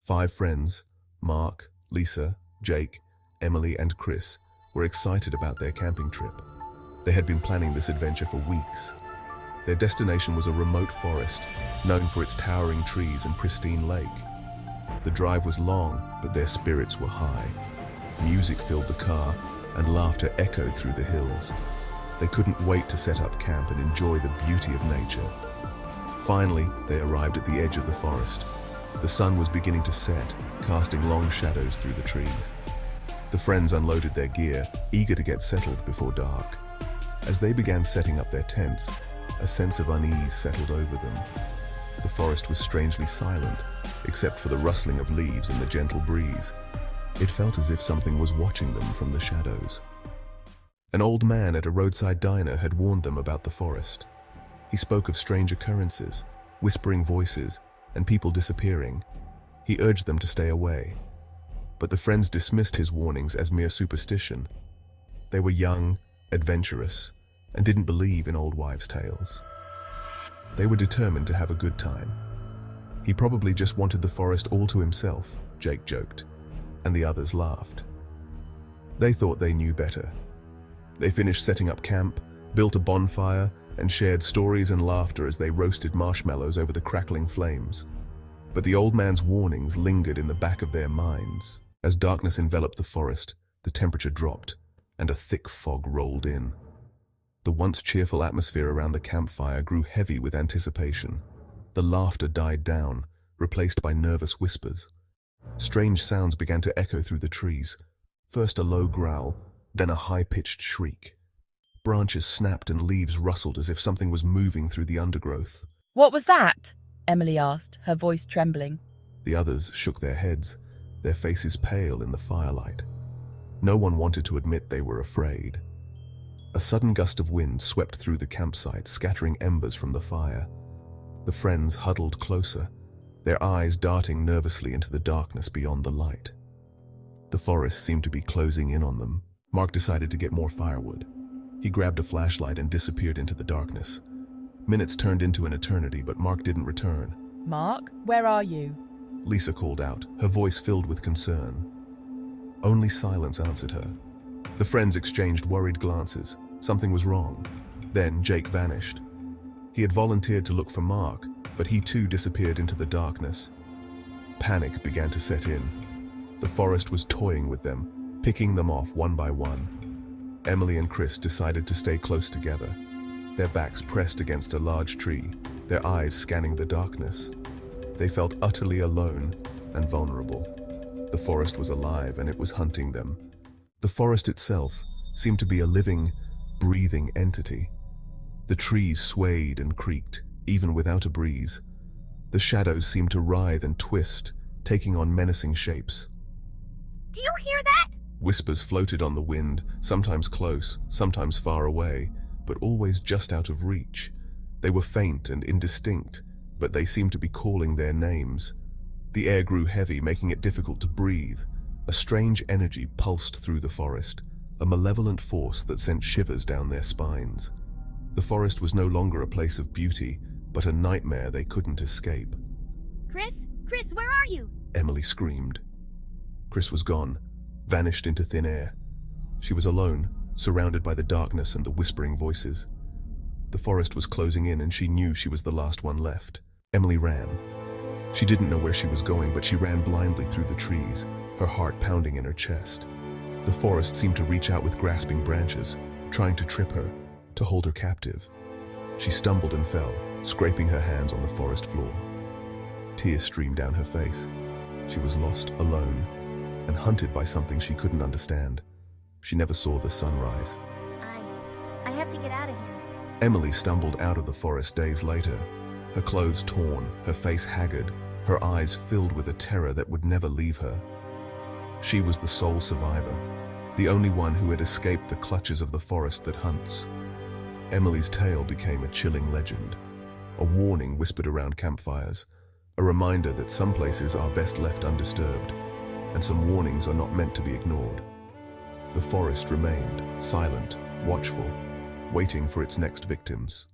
5 friends, Mark, Lisa, Jake, Emily, and Chris, were excited about their camping trip. They had been planning this adventure for weeks. Their destination was a remote forest, known for its towering trees and pristine lake. The drive was long, but their spirits were high. Music filled the car, and laughter echoed through the hills. They couldn't wait to set up camp and enjoy the beauty of nature. Finally, they arrived at the edge of the forest. The sun was beginning to set, casting long shadows through the trees. The friends unloaded their gear, eager to get settled before dark. As they began setting up their tents, a sense of unease settled over them. The forest was strangely silent, except for the rustling of leaves and the gentle breeze. It felt as if something was watching them from the shadows. An old man at a roadside diner had warned them about the forest. He spoke of strange occurrences, whispering voices, and people disappearing. He urged them to stay away. But the friends dismissed his warnings as mere superstition. They were young, adventurous, and didn't believe in old wives' tales. They were determined to have a good time. He probably just wanted the forest all to himself, Jake joked, and the others laughed. They thought they knew better. They finished setting up camp, built a bonfire, and shared stories and laughter as they roasted marshmallows over the crackling flames. But the old man's warnings lingered in the back of their minds. As darkness enveloped the forest, the temperature dropped, and a thick fog rolled in. The once cheerful atmosphere around the campfire grew heavy with anticipation. The laughter died down, replaced by nervous whispers. Strange sounds began to echo through the trees, first a low growl, then a high-pitched shriek. Branches snapped and leaves rustled as if something was moving through the undergrowth. "What was that?" Emily asked, her voice trembling. The others shook their heads, their faces pale in the firelight. No one wanted to admit they were afraid. A sudden gust of wind swept through the campsite, scattering embers from the fire. The friends huddled closer, their eyes darting nervously into the darkness beyond the light. The forest seemed to be closing in on them. Mark decided to get more firewood. He grabbed a flashlight and disappeared into the darkness. Minutes turned into an eternity, but Mark didn't return. "Mark, where are you?" Lisa called out, her voice filled with concern. Only silence answered her. The friends exchanged worried glances. Something was wrong. Then Jake vanished. He had volunteered to look for Mark, but he too disappeared into the darkness. Panic began to set in. The forest was toying with them, picking them off one by one. Emily and Chris decided to stay close together, their backs pressed against a large tree, their eyes scanning the darkness. They felt utterly alone and vulnerable. The forest was alive and it was hunting them. The forest itself seemed to be a living, breathing entity. The trees swayed and creaked, even without a breeze. The shadows seemed to writhe and twist, taking on menacing shapes. "Do you hear that?" Whispers floated on the wind, sometimes close, sometimes far away, but always just out of reach. They were faint and indistinct, but they seemed to be calling their names. The air grew heavy, making it difficult to breathe. A strange energy pulsed through the forest, a malevolent force that sent shivers down their spines. The forest was no longer a place of beauty, but a nightmare they couldn't escape. Chris, where are you?" Emily screamed. Chris was gone, vanished into thin air. She was alone, surrounded by the darkness and the whispering voices. The forest was closing in and she knew she was the last one left. Emily ran. She didn't know where she was going, but she ran blindly through the trees, her heart pounding in her chest. The forest seemed to reach out with grasping branches, trying to trip her, to hold her captive. She stumbled and fell, scraping her hands on the forest floor. Tears streamed down her face. She was lost, alone, and hunted by something she couldn't understand. She never saw the sunrise. I have to get out of here. Emily stumbled out of the forest days later, her clothes torn, her face haggard, her eyes filled with a terror that would never leave her. She was the sole survivor, the only one who had escaped the clutches of the forest that hunts. Emily's tale became a chilling legend, a warning whispered around campfires, a reminder that some places are best left undisturbed, and some warnings are not meant to be ignored. The forest remained, silent, watchful, waiting for its next victims.